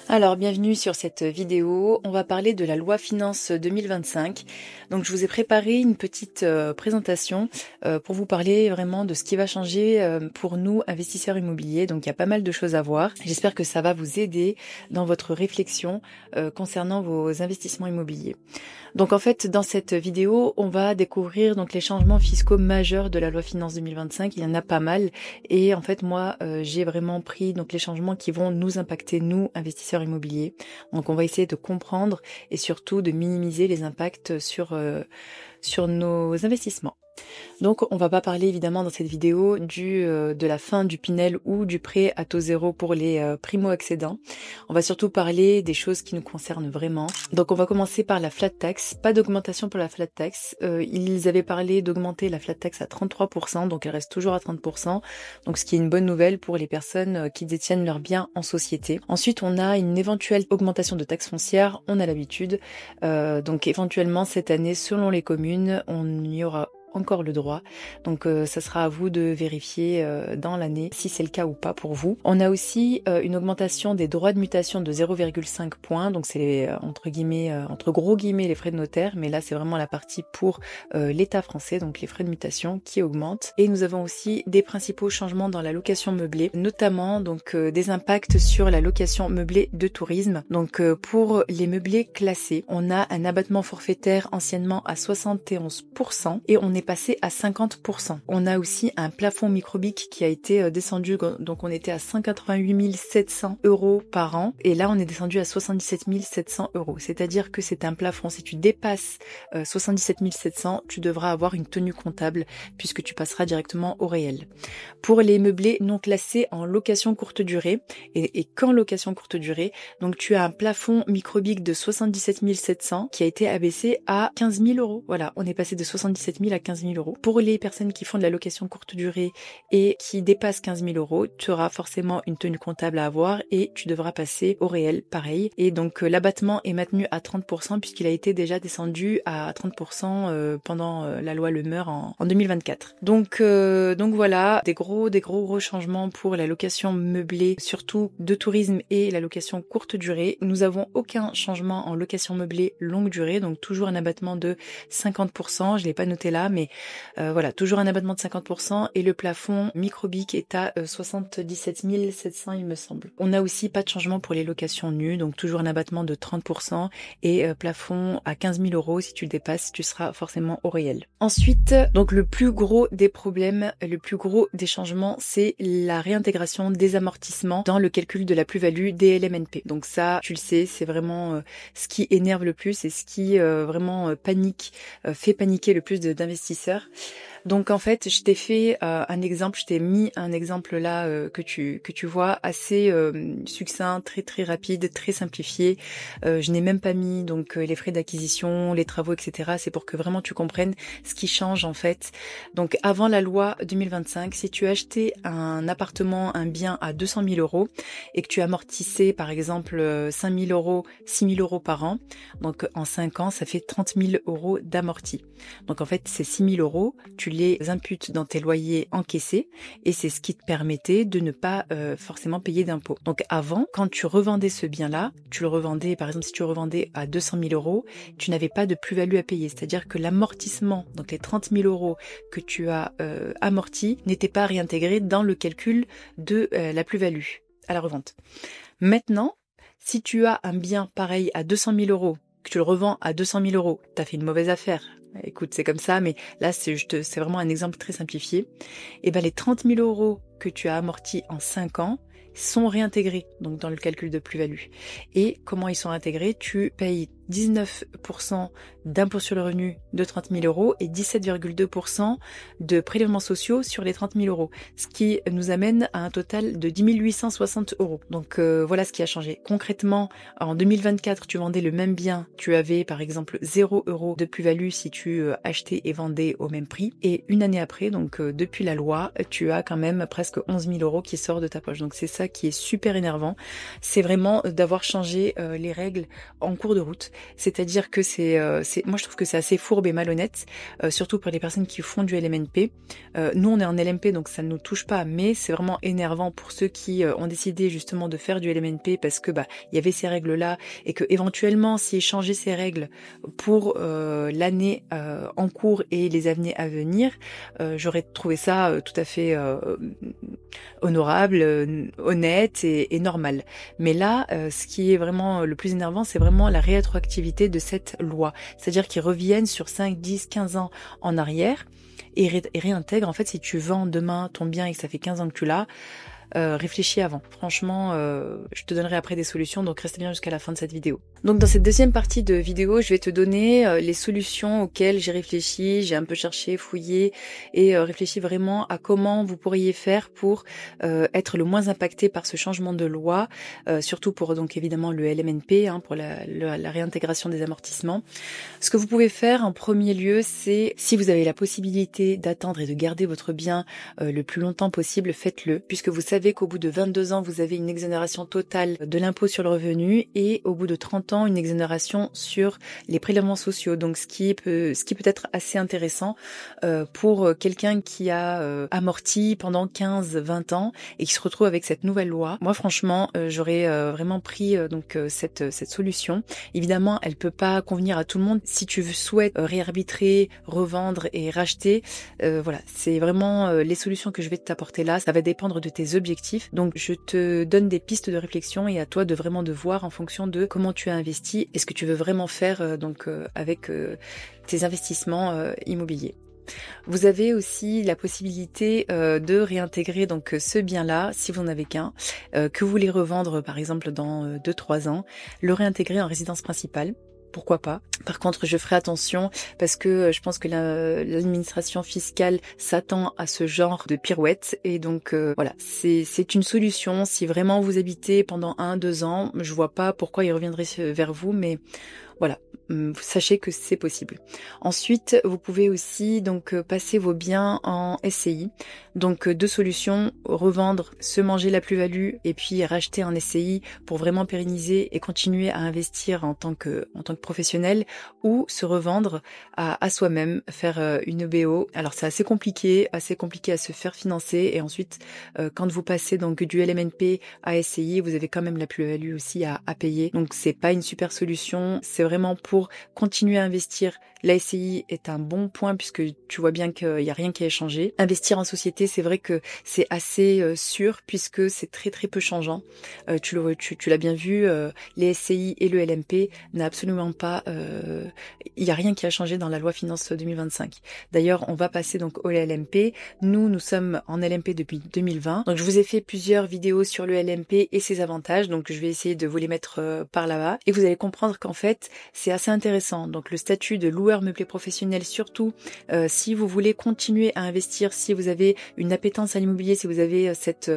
Alors, bienvenue sur cette vidéo. On va parler de la loi Finance 2025. Donc, je vous ai préparé une petite présentation pour vous parler vraiment de ce qui va changer pour nous, investisseurs immobiliers. Donc, il y a pas mal de choses à voir. J'espère que ça va vous aider dans votre réflexion concernant vos investissements immobiliers. Donc, en fait, dans cette vidéo, on va découvrir donc les changements fiscaux majeurs de la loi Finance 2025. Il y en a pas mal. Et en fait, moi, j'ai vraiment pris donc les changements qui vont nous impacter, nous, investisseurs immobiliers. Donc on va essayer de comprendre et surtout de minimiser les impacts sur nos investissements. Donc on va pas parler évidemment dans cette vidéo de la fin du Pinel ou du prêt à taux zéro pour les primo-accédants. On va surtout parler des choses qui nous concernent vraiment. Donc on va commencer par la flat tax. Pas d'augmentation pour la flat tax. Ils avaient parlé d'augmenter la flat tax à 33%, donc elle reste toujours à 30%. Donc ce qui est une bonne nouvelle pour les personnes qui détiennent leurs biens en société. Ensuite on a une éventuelle augmentation de taxes foncières, on a l'habitude. Donc éventuellement cette année, selon les communes, on y aura encore le droit. Donc ça sera à vous de vérifier dans l'année si c'est le cas ou pas pour vous. On a aussi une augmentation des droits de mutation de 0,5 points. Donc c'est entre gros guillemets les frais de notaire, mais là c'est vraiment la partie pour l'État français, donc les frais de mutation qui augmentent. Et nous avons aussi des principaux changements dans la location meublée, notamment donc des impacts sur la location meublée de tourisme. Donc pour les meublés classés, on a un abattement forfaitaire anciennement à 71% et on est passé à 50%. On a aussi un plafond microbique qui a été descendu, donc on était à 188 700 € par an et là on est descendu à 77 700 €. C'est-à-dire que c'est un plafond, si tu dépasses 77 700, tu devras avoir une tenue comptable puisque tu passeras directement au réel. Pour les meublés non classés en location courte durée et qu'en location courte durée, donc tu as un plafond microbique de 77 700 qui a été abaissé à 15 000 €. Voilà, on est passé de 77 000 à 15 000 €. Pour les personnes qui font de la location courte durée et qui dépassent 15 000 €, tu auras forcément une tenue comptable à avoir et tu devras passer au réel, pareil. Et donc l'abattement est maintenu à 30% puisqu'il a été déjà descendu à 30% pendant la loi Le Meur en 2024. Donc voilà, des gros changements pour la location meublée, surtout de tourisme et la location courte durée. Nous avons aucun changement en location meublée longue durée, donc toujours un abattement de 50%. Je l'ai pas noté là, mais voilà, toujours un abattement de 50% et le plafond microbique est à 77 700 il me semble. On n'a aussi pas de changement pour les locations nues, donc toujours un abattement de 30% et plafond à 15 000 €. Si tu le dépasses, tu seras forcément au réel. Ensuite, donc le plus gros des problèmes, le plus gros des changements, c'est la réintégration des amortissements dans le calcul de la plus-value des LMNP. Donc ça, tu le sais, c'est vraiment ce qui énerve le plus et ce qui vraiment fait paniquer le plus d'investisseurs. Donc en fait, je t'ai fait un exemple, je t'ai mis un exemple là que tu vois assez succinct, très rapide, très simplifié. Je n'ai même pas mis donc les frais d'acquisition, les travaux, etc. C'est pour que vraiment tu comprennes ce qui change en fait. Donc avant la loi 2025, si tu achetais un appartement, un bien à 200 000 € et que tu amortissais par exemple 5 000 €, 6 000 € par an, donc en 5 ans, ça fait 30 000 € d'amorti. Donc en fait, ces 6 000 €, tu les imputes dans tes loyers encaissés et c'est ce qui te permettait de ne pas forcément payer d'impôts. Donc avant, quand tu revendais ce bien-là, tu le revendais, par exemple si tu le revendais à 200 000 €, tu n'avais pas de plus-value à payer. C'est-à-dire que l'amortissement, donc les 30 000 € que tu as amortis, n'était pas réintégré dans le calcul de la plus-value à la revente. Maintenant, si tu as un bien pareil à 200 000 €, que tu le revends à 200 000 €, tu as fait une mauvaise affaire. Écoute, c'est comme ça, mais là, c'est vraiment un exemple très simplifié. Et ben, les 30 000 € que tu as amortis en 5 ans sont réintégrés donc dans le calcul de plus-value. Et comment ils sont intégrés? Tu payes 19% d'impôt sur le revenu de 30 000 € et 17,2% de prélèvements sociaux sur les 30 000 €, ce qui nous amène à un total de 10 860 €. Donc voilà ce qui a changé. Concrètement, en 2024, tu vendais le même bien, tu avais par exemple 0 € de plus-value si tu achetais et vendais au même prix. Et une année après, donc depuis la loi, tu as quand même presque 11 000 € qui sortent de ta poche. Donc c'est ça qui est super énervant. C'est vraiment d'avoir changé les règles en cours de route. c'est-à-dire que moi je trouve que c'est assez fourbe et malhonnête, surtout pour les personnes qui font du LMNP. Nous on est en LMP donc ça ne nous touche pas, mais c'est vraiment énervant pour ceux qui ont décidé justement de faire du LMNP parce que il y avait ces règles là et que éventuellement s'ils changeaient ces règles pour l'année en cours et les années à venir, j'aurais trouvé ça tout à fait honorable, honnête et normal. Mais là, ce qui est vraiment le plus énervant, c'est vraiment la rétroactivité de cette loi. C'est-à-dire qu'ils reviennent sur 5, 10, 15 ans en arrière et réintègrent. En fait, si tu vends demain ton bien et que ça fait 15 ans que tu l'as, réfléchis avant. Franchement, je te donnerai après des solutions, donc restez bien jusqu'à la fin de cette vidéo. Donc dans cette deuxième partie de vidéo, je vais te donner les solutions auxquelles j'ai réfléchi, j'ai un peu cherché, fouillé et réfléchi vraiment à comment vous pourriez faire pour être le moins impacté par ce changement de loi, surtout pour donc évidemment le LMNP, pour la réintégration des amortissements. Ce que vous pouvez faire en premier lieu, c'est si vous avez la possibilité d'attendre et de garder votre bien le plus longtemps possible, faites-le, puisque vous savez qu'au bout de 22 ans, vous avez une exonération totale de l'impôt sur le revenu et au bout de 30 ans, une exonération sur les prélèvements sociaux. Donc ce qui peut être assez intéressant pour quelqu'un qui a amorti pendant 15-20 ans et qui se retrouve avec cette nouvelle loi. Moi franchement, j'aurais vraiment pris cette solution. Évidemment, elle peut pas convenir à tout le monde. Si tu souhaites réarbitrer, revendre et racheter, voilà, c'est vraiment les solutions que je vais t'apporter là. Ça va dépendre de tes objectifs. Donc je te donne des pistes de réflexion et à toi de vraiment de voir en fonction de comment tu as investi et ce que tu veux vraiment faire avec tes investissements immobiliers. Vous avez aussi la possibilité de réintégrer donc ce bien-là, si vous n'en avez qu'un, que vous voulez revendre par exemple dans 2-3 ans, le réintégrer en résidence principale. Pourquoi pas. Par contre, je ferai attention parce que je pense que l'administration fiscale s'attend à ce genre de pirouette et donc voilà, c'est une solution. Si vraiment vous habitez pendant 1-2 ans, je vois pas pourquoi ils reviendraient vers vous, mais voilà, sachez que c'est possible. Ensuite, vous pouvez aussi donc passer vos biens en SCI. Donc 2 solutions, revendre, se manger la plus-value et puis racheter en SCI pour vraiment pérenniser et continuer à investir en tant que professionnel, ou se revendre à soi-même, faire une EBO. Alors c'est assez compliqué à se faire financer et ensuite quand vous passez donc du LMNP à SCI, vous avez quand même la plus-value aussi à payer. Donc c'est pas une super solution, c'est vraiment pour continuer à investir. La SCI est un bon point puisque tu vois bien qu'il n'y a rien qui a changé. Investir en société, c'est vrai que c'est assez sûr puisque c'est très très peu changeant. Tu l'as bien vu, les SCI et le LMP n'a absolument pas, il n'y a rien qui a changé dans la loi finance 2025. D'ailleurs, on va passer donc au LMP. Nous sommes en LMP depuis 2020. Donc je vous ai fait plusieurs vidéos sur le LMP et ses avantages. Donc je vais essayer de vous les mettre par là-bas et vous allez comprendre qu'en fait c'est assez intéressant. Donc le statut de loueur meublé professionnel, surtout si vous voulez continuer à investir, si vous avez une appétence à l'immobilier, si vous avez cette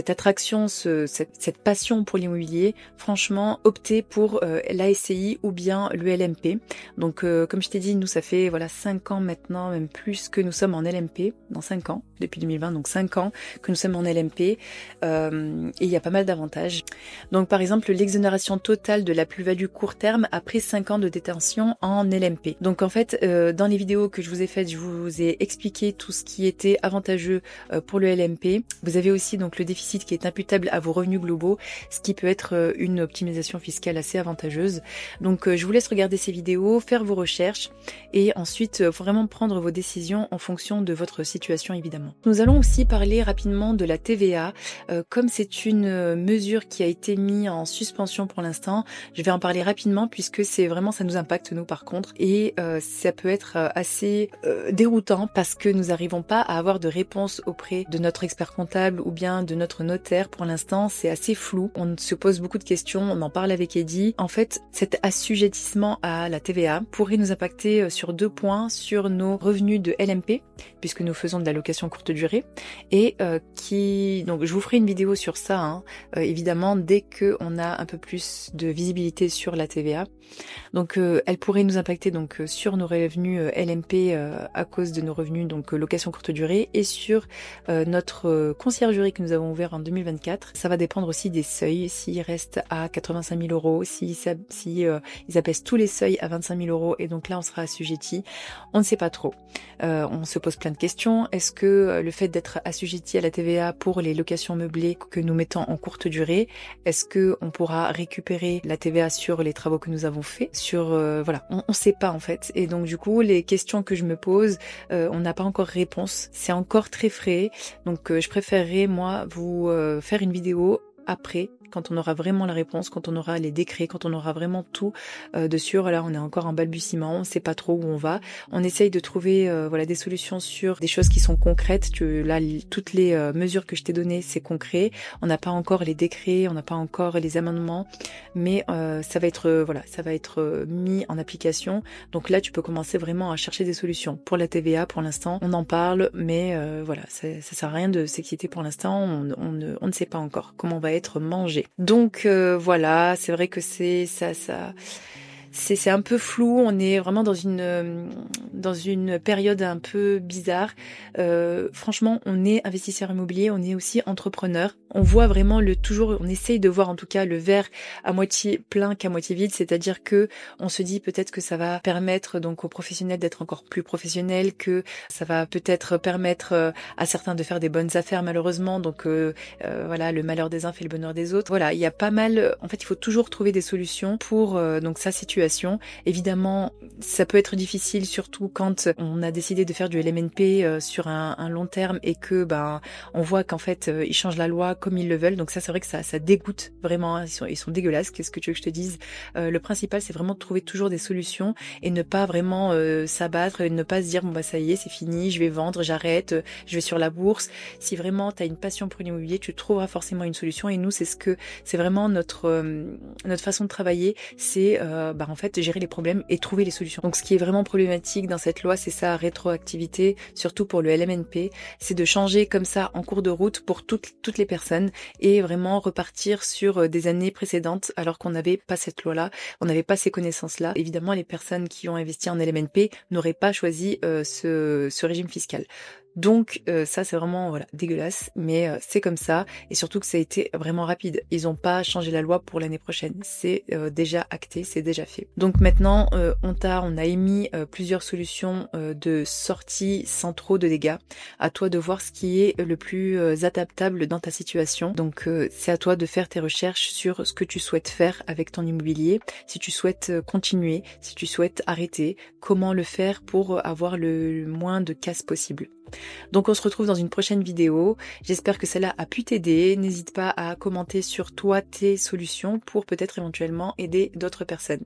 attraction, cette passion pour l'immobilier, franchement optez pour la SCI ou bien le LMP. Donc comme je t'ai dit, nous ça fait 5 ans maintenant, même plus, que nous sommes en LMP, dans 5 ans, depuis 2020, donc 5 ans que nous sommes en LMP et il y a pas mal d'avantages. Donc par exemple l'exonération totale de la plus-value court terme après 5 ans de détention en LMP. Donc en fait dans les vidéos que je vous ai faites, je vous ai expliqué tout ce qui était avantageux pour le LMP. Vous avez aussi donc le déficit qui est imputable à vos revenus globaux, ce qui peut être une optimisation fiscale assez avantageuse. Donc je vous laisse regarder ces vidéos, faire vos recherches et ensuite vraiment prendre vos décisions en fonction de votre situation évidemment. Nous allons aussi parler rapidement de la TVA. Comme c'est une mesure qui a été mise en suspension pour l'instant, je vais en parler rapidement puisque c'est vraiment, ça nous impacte nous par contre et ça peut être assez déroutant parce que nous n'arrivons pas à avoir de réponse auprès de notre expert comptable ou bien de notre notaire. Pour l'instant, c'est assez flou. On se pose beaucoup de questions, on en parle avec Eddie. En fait, cet assujettissement à la TVA pourrait nous impacter sur 2 points, sur nos revenus de LMP, puisque nous faisons de la location courte durée, et donc je vous ferai une vidéo sur ça, évidemment, dès qu'on a un peu plus de visibilité sur la TVA. Donc Donc elle pourrait nous impacter donc sur nos revenus LMP à cause de nos revenus donc location courte durée et sur notre conciergerie que nous avons ouvert en 2024. Ça va dépendre aussi des seuils, s'ils restent à 85 000 euros, si ils abaissent tous les seuils à 25 000 euros et donc là on sera assujetti. On ne sait pas trop. On se pose plein de questions. Est-ce que le fait d'être assujetti à la TVA pour les locations meublées que nous mettons en courte durée, est-ce que on pourra récupérer la TVA sur les travaux que nous avons faits, voilà, on sait pas en fait. Et donc du coup, les questions que je me pose, on n'a pas encore réponse. C'est encore très frais. Donc je préférerais moi vous faire une vidéo après, quand on aura vraiment la réponse, quand on aura les décrets, quand on aura vraiment tout de sûr. Là, on est encore en balbutiement, on ne sait pas trop où on va. On essaye de trouver voilà des solutions sur des choses qui sont concrètes. Là, toutes les mesures que je t'ai données, c'est concret. On n'a pas encore les décrets, on n'a pas encore les amendements, mais ça va être mis en application. Donc là, tu peux commencer vraiment à chercher des solutions. Pour la TVA, pour l'instant, on en parle, mais voilà, ça sert à rien de s'inquiéter pour l'instant. On ne sait pas encore comment on va être mangé. Donc voilà, c'est vrai que c'est un peu flou, on est vraiment dans une période un peu bizarre. Franchement, on est investisseur immobilier, on est aussi entrepreneur. On voit vraiment on essaye de voir en tout cas le verre à moitié plein qu'à moitié vide, c'est-à-dire que on se dit peut-être que ça va permettre donc aux professionnels d'être encore plus professionnels, que ça va peut-être permettre à certains de faire des bonnes affaires malheureusement. Donc voilà, le malheur des uns fait le bonheur des autres. Voilà, il y a pas mal. En fait, il faut toujours trouver des solutions pour donc sa situation. Évidemment, ça peut être difficile, surtout quand on a décidé de faire du LMNP sur un long terme et que on voit qu'en fait ils changent la loi comme ils le veulent. Donc ça, c'est vrai que ça dégoûte vraiment. Hein. Ils sont dégueulasses. Qu'est-ce que tu veux que je te dise? Le principal, c'est vraiment de trouver toujours des solutions et ne pas vraiment s'abattre, et ne pas se dire bon ça y est, c'est fini, je vais vendre, j'arrête, je vais sur la bourse. Si vraiment tu as une passion pour l'immobilier, tu trouveras forcément une solution. Et nous, c'est vraiment notre façon de travailler, c'est en fait gérer les problèmes et trouver les solutions. Donc ce qui est vraiment problématique dans cette loi, c'est sa rétroactivité, surtout pour le LMNP, c'est de changer comme ça en cours de route pour toutes les personnes et vraiment repartir sur des années précédentes alors qu'on n'avait pas cette loi-là, on n'avait pas ces connaissances-là. Évidemment, les personnes qui ont investi en LMNP n'auraient pas choisi ce régime fiscal. Donc ça c'est vraiment dégueulasse, mais c'est comme ça, et surtout que ça a été vraiment rapide. Ils n'ont pas changé la loi pour l'année prochaine, c'est déjà acté, c'est déjà fait. Donc maintenant on a émis plusieurs solutions de sortie sans trop de dégâts. À toi de voir ce qui est le plus adaptable dans ta situation. Donc c'est à toi de faire tes recherches sur ce que tu souhaites faire avec ton immobilier, si tu souhaites continuer, si tu souhaites arrêter, comment le faire pour avoir le moins de casse possible. Donc on se retrouve dans une prochaine vidéo. J'espère que celle-là a pu t'aider. N'hésite pas à commenter sur toi tes solutions pour peut-être éventuellement aider d'autres personnes.